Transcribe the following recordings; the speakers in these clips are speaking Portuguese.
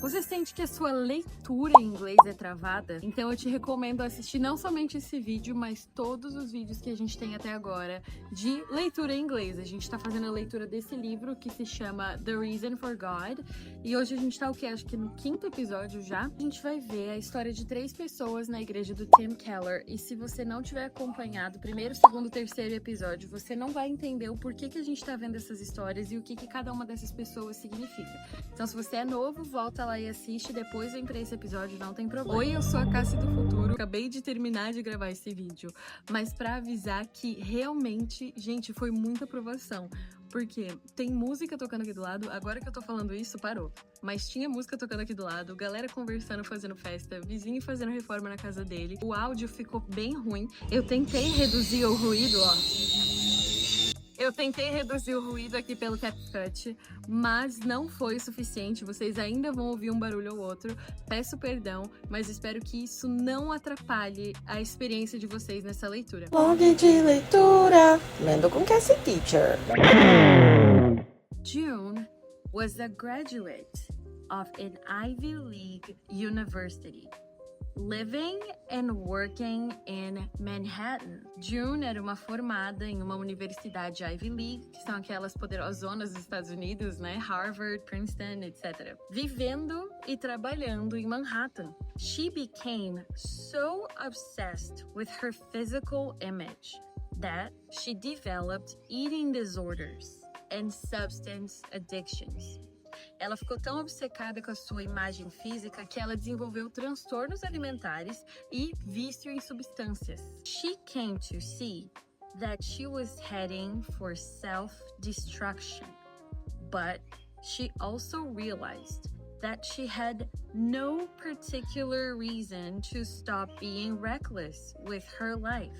Você sente que a sua leitura em inglês é travada? Então eu te recomendo assistir não somente esse vídeo, mas todos os vídeos que a gente tem até agora de leitura em inglês. A gente tá fazendo a leitura desse livro que se chama The Reason for God. E hoje a gente tá acho que no 5º episódio já. A gente vai ver a história de 3 pessoas na igreja do Tim Keller. E se você não tiver acompanhado o 1º, 2º, 3º episódio, você não vai entender o porquê que a gente tá vendo essas histórias e o que cada uma dessas pessoas significa. Então se você é novo, volta lá e assiste, depois vem pra esse episódio, não tem problema. Oi, eu sou a Cassie do Futuro, acabei de terminar de gravar esse vídeo, mas pra avisar que realmente, gente, foi muita aprovação, porque tem música tocando aqui do lado, agora que eu tô falando isso, parou, mas tinha música tocando aqui do lado, galera conversando, fazendo festa, vizinho fazendo reforma na casa dele, o áudio ficou bem ruim, eu tentei reduzir o ruído, ó. Eu tentei reduzir o ruído aqui pelo CapCut, mas não foi o suficiente. Vocês ainda vão ouvir um barulho ou outro. Peço perdão, mas espero que isso não atrapalhe a experiência de vocês nessa leitura. Blog de leitura, lendo com Cassie Teacher. June was a graduate of an Ivy League university, living and working in Manhattan. June era uma formada em uma universidade Ivy League, que são aquelas poderosonas dos Estados Unidos, né? Harvard, Princeton, etc. Vivendo e trabalhando em Manhattan. She became so obsessed with her physical image that she developed eating disorders and substance addictions. Ela ficou tão obcecada com a sua imagem física que ela desenvolveu transtornos alimentares e vício em substâncias. She came to see that she was heading for self-destruction, but she also realized that she had no particular reason to stop being reckless with her life.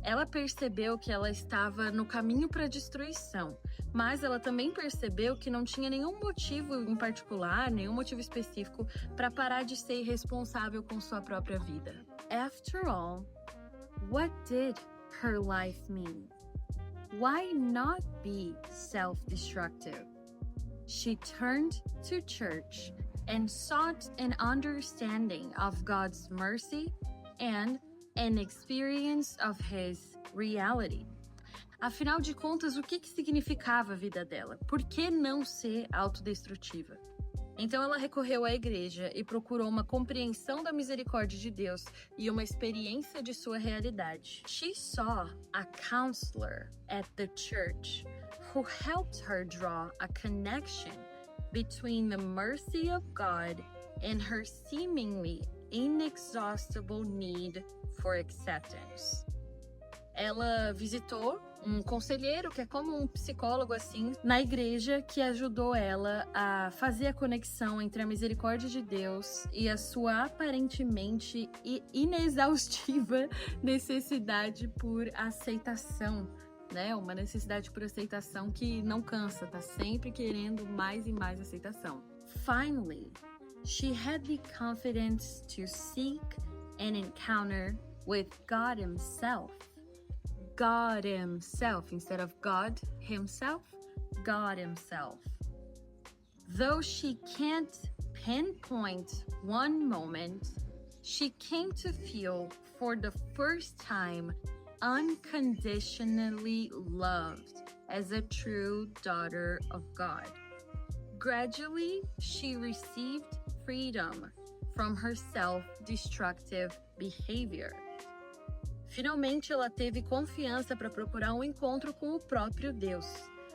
Ela percebeu que ela estava no caminho para a destruição, mas ela também percebeu que não tinha nenhum motivo em particular, nenhum motivo específico para parar de ser irresponsável com sua própria vida. After all, what did her life mean? Why not be self-destructive? She turned to church and sought an understanding of God's mercy and an experience of His reality. Afinal de contas, o que significava a vida dela? Por que não ser autodestrutiva? Então ela recorreu à igreja e procurou uma compreensão da misericórdia de Deus e uma experiência de sua realidade. She saw a counselor at the church who helped her draw a connection between the mercy of God and her seemingly inexhaustible need for acceptance. Ela visitou um conselheiro, que é como um psicólogo assim, na igreja, que ajudou ela a fazer a conexão entre a misericórdia de Deus e a sua aparentemente inexaustiva necessidade por aceitação, né? Uma necessidade por aceitação que não cansa, tá sempre querendo mais e mais aceitação. Finally, she had the confidence to seek an encounter with God Himself. God Himself, instead of God Himself, God Himself. Though she can't pinpoint one moment, she came to feel for the first time unconditionally loved as a true daughter of God. Gradually, she received freedom from her self-destructive behavior. Finalmente, ela teve confiança para procurar um encontro com o próprio Deus.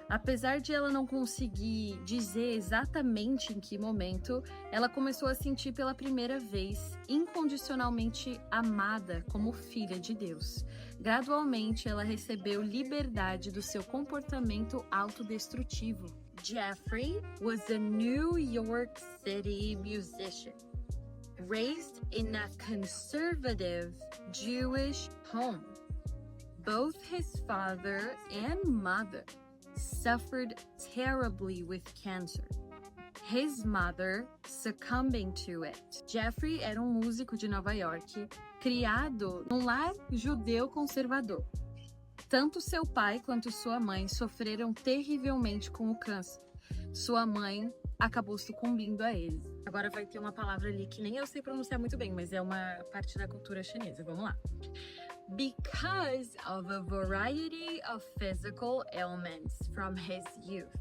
Apesar de ela não conseguir dizer exatamente em que momento, ela começou a sentir pela primeira vez incondicionalmente amada como filha de Deus. Gradualmente, ela recebeu liberdade do seu comportamento autodestrutivo. Jeffrey was a New York City musician, raised in a conservative Jewish home. Both his father and mother suffered terribly with cancer, his mother succumbing to it. Jeffrey era um músico de Nova York, criado num lar judeu conservador. Tanto seu pai quanto sua mãe sofreram terrivelmente com o câncer. Sua mãe acabou sucumbindo a eles. Agora vai ter uma palavra ali que nem eu sei pronunciar muito bem, mas é uma parte da cultura chinesa. Vamos lá. Because of a variety of physical ailments from his youth,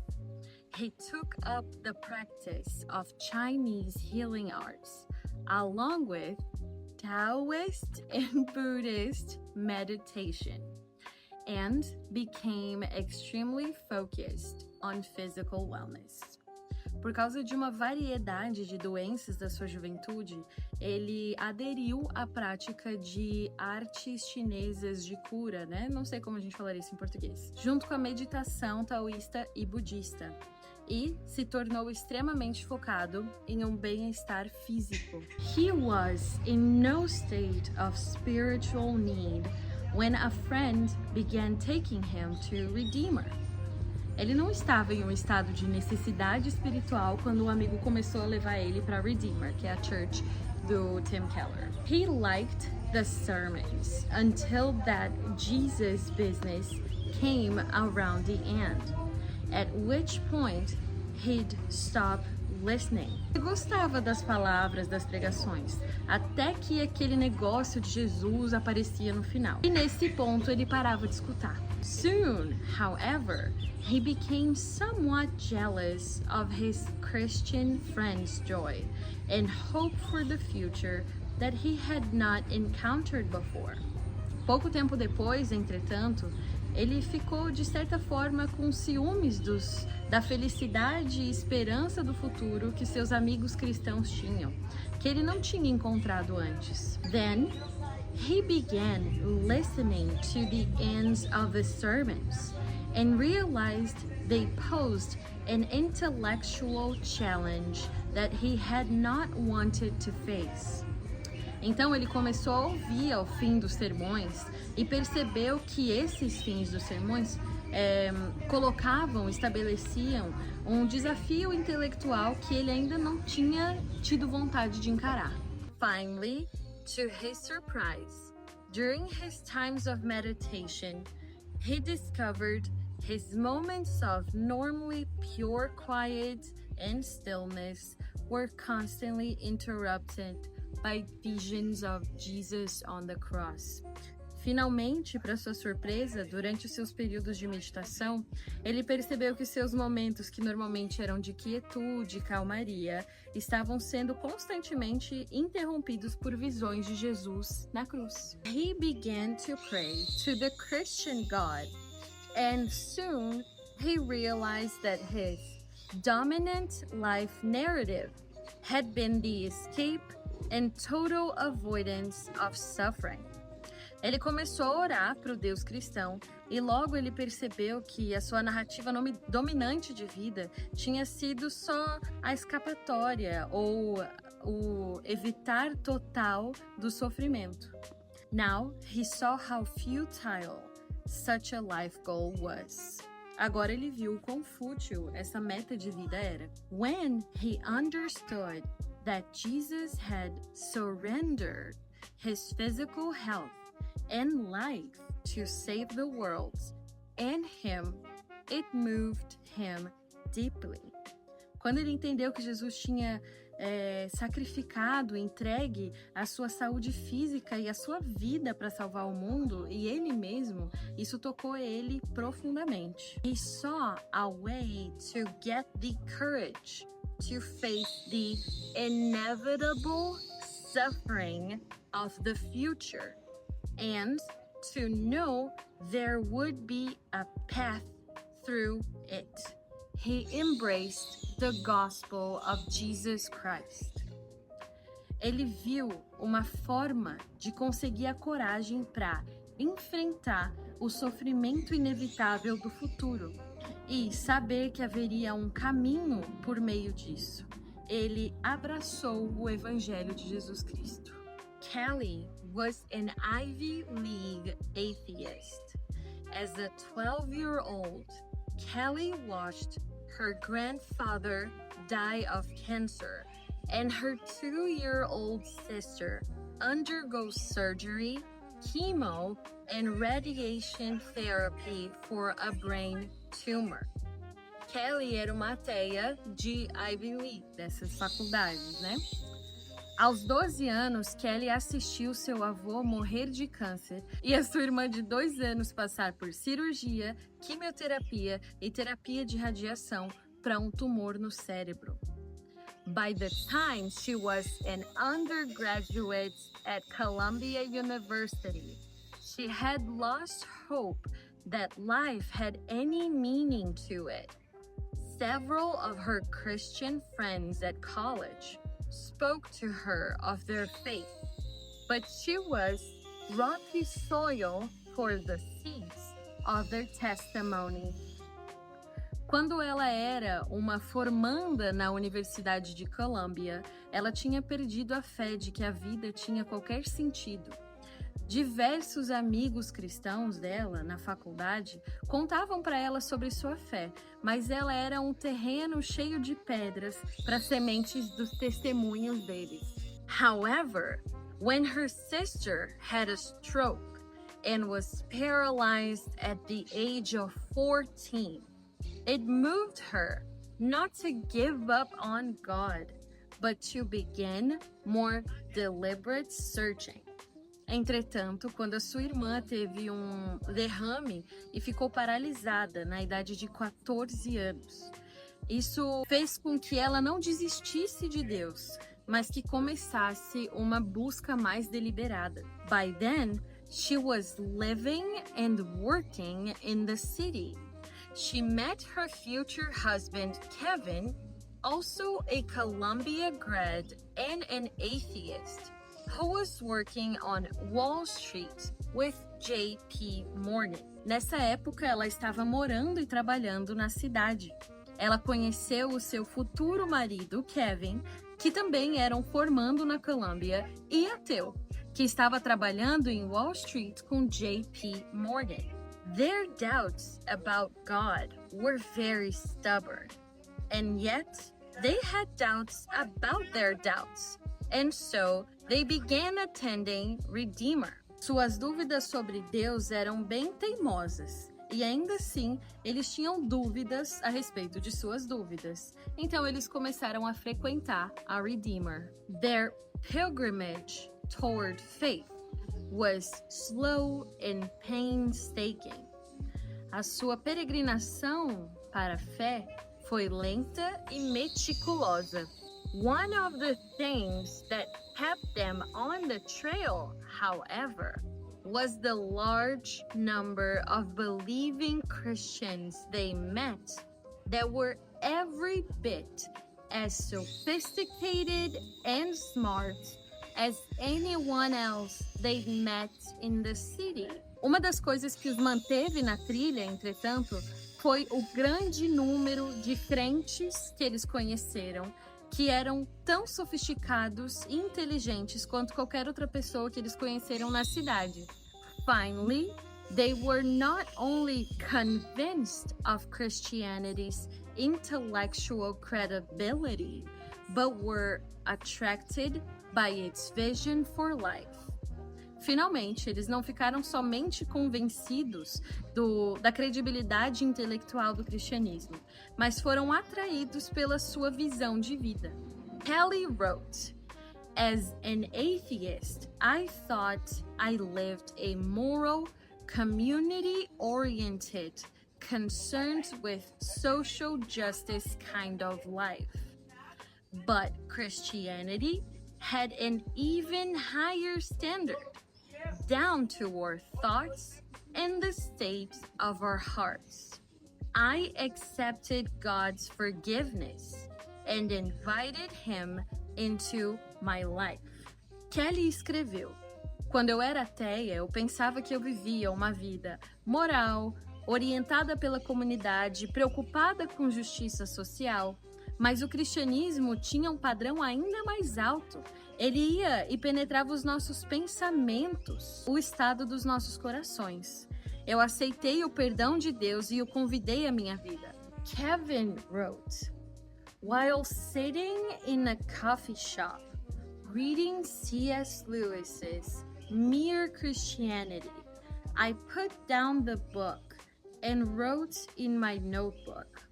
he took up the practice of Chinese healing arts, along with Taoist and Buddhist meditation, and became extremely focused on physical wellness. Por causa de uma variedade de doenças da sua juventude, ele aderiu à prática de artes chinesas de cura, né? Não sei como a gente falaria isso em português. Junto com a meditação taoísta e budista. E se tornou extremamente focado em um bem-estar físico. He was in no state of spiritual need when a friend began taking him to Redeemer. Ele não estava em um estado de necessidade espiritual quando um amigo começou a levar ele para Redeemer, que é a church do Tim Keller. He liked the sermons until that Jesus business came around the end, at which point he'd stop listening. Ele gostava das palavras das pregações, até que aquele negócio de Jesus aparecia no final. E nesse ponto ele parava de escutar. Soon, however, he became somewhat jealous of his Christian friend's joy and hope for the future that he had not encountered before. Pouco tempo depois, entretanto, ele ficou de certa forma com ciúmes da felicidade e esperança do futuro que seus amigos cristãos tinham, que ele não tinha encontrado antes. Then, he began listening to the ends of the sermons and realized they posed an intellectual challenge that he had not wanted to face. Então ele começou a ouvir ao fim dos sermões e percebeu que esses fins dos sermões estabeleciam um desafio intelectual que ele ainda não tinha tido vontade de encarar. Finally, to his surprise, during his times of meditation, he discovered his moments of normally pure quiet and stillness were constantly interrupted by visions of Jesus on the cross. Finalmente, para sua surpresa, durante os seus períodos de meditação, ele percebeu que seus momentos, que normalmente eram de quietude e calmaria, estavam sendo constantemente interrompidos por visões de Jesus na cruz. He began to pray to the Christian God, and soon he realized that his dominant life narrative had been the escape and total avoidance of suffering. Ele começou a orar para o Deus cristão e logo ele percebeu que a sua narrativa dominante de vida tinha sido só a escapatória ou o evitar total do sofrimento. Now he saw how futile such a life goal was. Agora ele viu o quão fútil essa meta de vida era. When he understood that Jesus had surrendered his physical health and life to save the world and him, it moved him deeply. Quando ele entendeu que Jesus tinha sacrificado, entregue a sua saúde física e a sua vida para salvar o mundo e ele mesmo, isso tocou ele profundamente. He saw a way to get the courage to face the inevitable suffering of the future and to know there would be a path through it. He embraced the gospel of Jesus Christ. Ele viu uma forma de conseguir a coragem para enfrentar o sofrimento inevitável do futuro e saber que haveria um caminho por meio disso. Ele abraçou o evangelho de Jesus Cristo. Kelly was an Ivy League atheist. As a 12-year-old, Kelly watched her grandfather die of cancer and her 2-year-old sister undergo surgery, chemo, and radiation therapy for a brain tumor. Kelly era uma ateia de Ivy League, dessas faculdades, né? Aos 12 anos, Kelly assistiu seu avô morrer de câncer e a sua irmã de 2 anos passar por cirurgia, quimioterapia e terapia de radiação para um tumor no cérebro. By the time she was an undergraduate at Columbia University, she had lost hope that life had any meaning to it. Several of her Christian friends at college spoke to her of their faith, but she was rocky soil for the seeds of their testimony. Quando ela era uma formanda na Universidade de Columbia, ela tinha perdido a fé de que a vida tinha qualquer sentido. Diversos amigos cristãos dela na faculdade contavam para ela sobre sua fé, mas ela era um terreno cheio de pedras para sementes dos testemunhos deles. However, when her sister had a stroke and was paralyzed at the age of 14, it moved her not to give up on God, but to begin more deliberate searching. Entretanto, quando a sua irmã teve um derrame e ficou paralisada na idade de 14 anos, isso fez com que ela não desistisse de Deus, mas que começasse uma busca mais deliberada. By then, she was living and working in the city. She met her future husband, Kevin, also a Columbia grad and an atheist, who was working on Wall Street with J.P. Morgan. Nessa época, ela estava morando e trabalhando na cidade. Ela conheceu o seu futuro marido, Kevin, que também era um formando na Columbia e ateu, que estava trabalhando em Wall Street com J.P. Morgan. Their doubts about God were very stubborn, and yet they had doubts about their doubts, and so they began attending Redeemer. Suas dúvidas sobre Deus eram bem teimosas, e ainda assim eles tinham dúvidas a respeito de suas dúvidas. Então eles começaram a frequentar a Redeemer. Their pilgrimage toward faith was slow and painstaking. A sua peregrinação para a fé foi lenta e meticulosa. One of the things that kept them on the trail, however, was the large number of believing Christians they met that were every bit as sophisticated and smart as anyone else they'd met in the city. Uma das coisas que os manteve na trilha, entretanto, foi o grande número de crentes que eles conheceram, que eram tão sofisticados e inteligentes quanto qualquer outra pessoa que eles conheceram na cidade. Finally, they were not only convinced of Christianity's intellectual credibility, but were attracted by its vision for life. Finalmente, eles não ficaram somente convencidos da credibilidade intelectual do cristianismo, mas foram atraídos pela sua visão de vida. Kelly wrote, "As an atheist, I thought I lived a moral, community-oriented, concerned with social justice kind of life. But Christianity had an even higher standard, down to our thoughts and the state of our hearts. I accepted God's forgiveness and invited Him into my life." Kelly escreveu: "Quando eu era ateia, eu pensava que eu vivia uma vida moral, orientada pela comunidade, preocupada com justiça social, mas o cristianismo tinha um padrão ainda mais alto. Ele ia e penetrava os nossos pensamentos, o estado dos nossos corações. Eu aceitei o perdão de Deus e o convidei à minha vida." Kevin wrote, "While sitting in a coffee shop, reading C.S. Lewis's Mere Christianity, I put down the book and wrote in my notebook,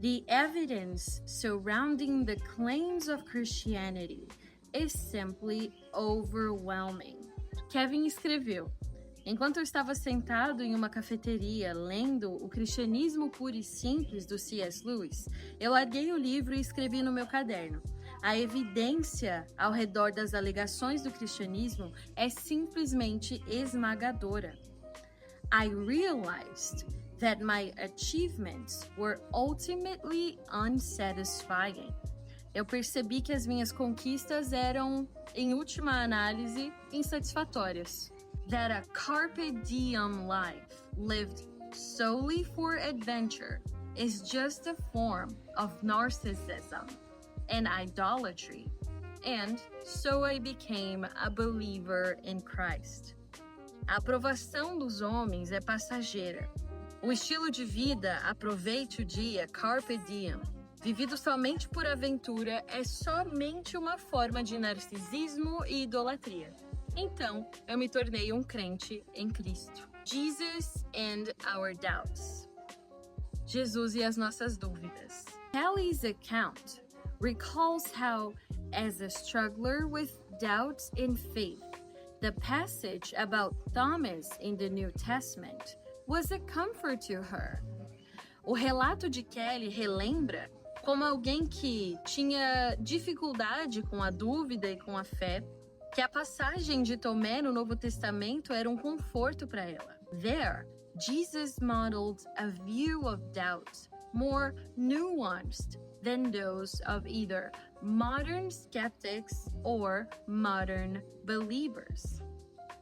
The evidence surrounding the claims of Christianity is simply overwhelming. Kevin escreveu: enquanto eu estava sentado em uma cafeteria lendo O Cristianismo Puro e Simples do C.S. Lewis, eu larguei o livro e escrevi no meu caderno: a evidência ao redor das alegações do cristianismo é simplesmente esmagadora. I realized that my achievements were ultimately unsatisfying. Eu percebi que as minhas conquistas eram, em última análise, insatisfatórias. That a carpe diem life lived solely for adventure is just a form of narcissism and idolatry. And so I became a believer in Christ. A aprovação dos homens é passageira. O estilo de vida, aproveite o dia, carpe diem, vivido somente por aventura, é somente uma forma de narcisismo e idolatria. Então, eu me tornei um crente em Cristo. Jesus and our doubts. Jesus e as nossas dúvidas. Kelly's account recalls how, as a struggler with doubts in faith, the passage about Thomas in the New Testament was a comfort to her. O relato de Kelly relembra como alguém que tinha dificuldade com a dúvida e com a fé, que a passagem de Tomé no Novo Testamento era um conforto para ela. There, Jesus modeled a view of doubt more nuanced than those of either modern skeptics or modern believers.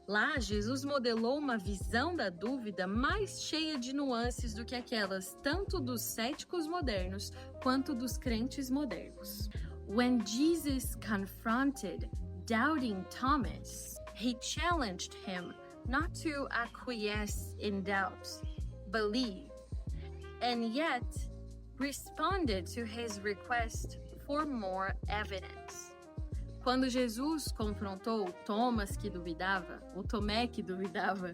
Lá, Jesus modelou uma visão da dúvida mais cheia de nuances do que aquelas tanto dos céticos modernos quanto dos crentes modernos. When Jesus confronted doubting Thomas, he challenged him not to acquiesce in doubts, believe, and yet responded to his request for more evidence. Quando Jesus confrontou Thomas que duvidava, o Tomé que duvidava,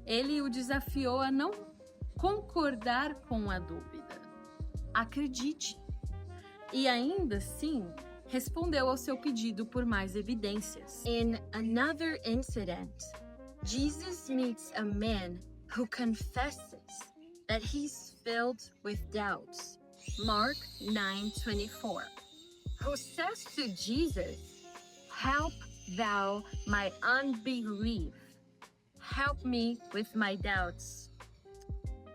ele o desafiou a não concordar com a dúvida. Acredite. E ainda assim, respondeu ao seu pedido por mais evidências. In another incident, Jesus meets a man who confesses that he's filled with doubts. Mark 9:24. Who says to Jesus, "Help thou my unbelief. Help me with my doubts."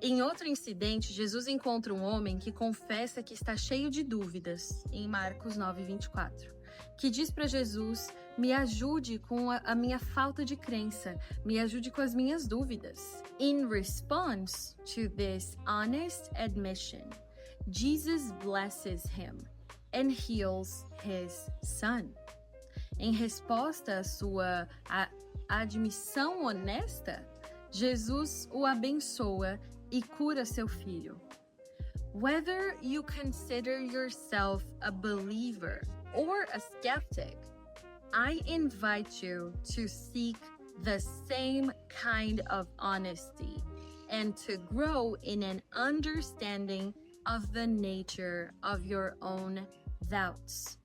Em outro incidente, Jesus encontra um homem que confessa que está cheio de dúvidas, em Marcos 9:24, que diz para Jesus: me ajude com a minha falta de crença, me ajude com as minhas dúvidas. In response to this honest admission, Jesus blesses him and heals his son. Em resposta à sua admissão honesta, Jesus o abençoa e cura seu filho. Whether you consider yourself a believer or a skeptic, I invite you to seek the same kind of honesty and to grow in an understanding of the nature of your own doubts.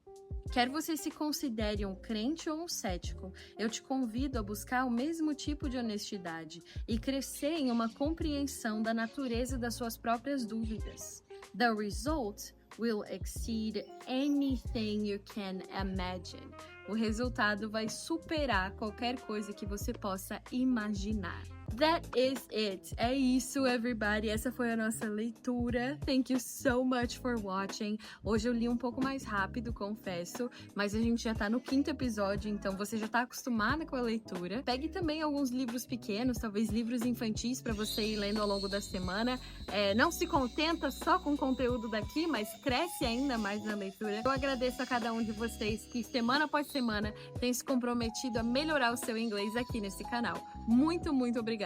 Quer você se considere um crente ou um cético, eu te convido a buscar o mesmo tipo de honestidade e crescer em uma compreensão da natureza das suas próprias dúvidas. The result will exceed anything you can imagine. O resultado vai superar qualquer coisa que você possa imaginar. That is it. É isso, everybody. Essa foi a nossa leitura. Thank you so much for watching. Hoje eu li um pouco mais rápido, confesso, mas a gente já tá no 5º episódio, então você já tá acostumada com a leitura. Pegue também alguns livros pequenos, talvez livros infantis para você ir lendo ao longo da semana. Não se contenta só com o conteúdo daqui, mas cresce ainda mais na leitura. Eu agradeço a cada um de vocês que semana após semana tem se comprometido a melhorar o seu inglês aqui nesse canal. Muito, muito obrigada!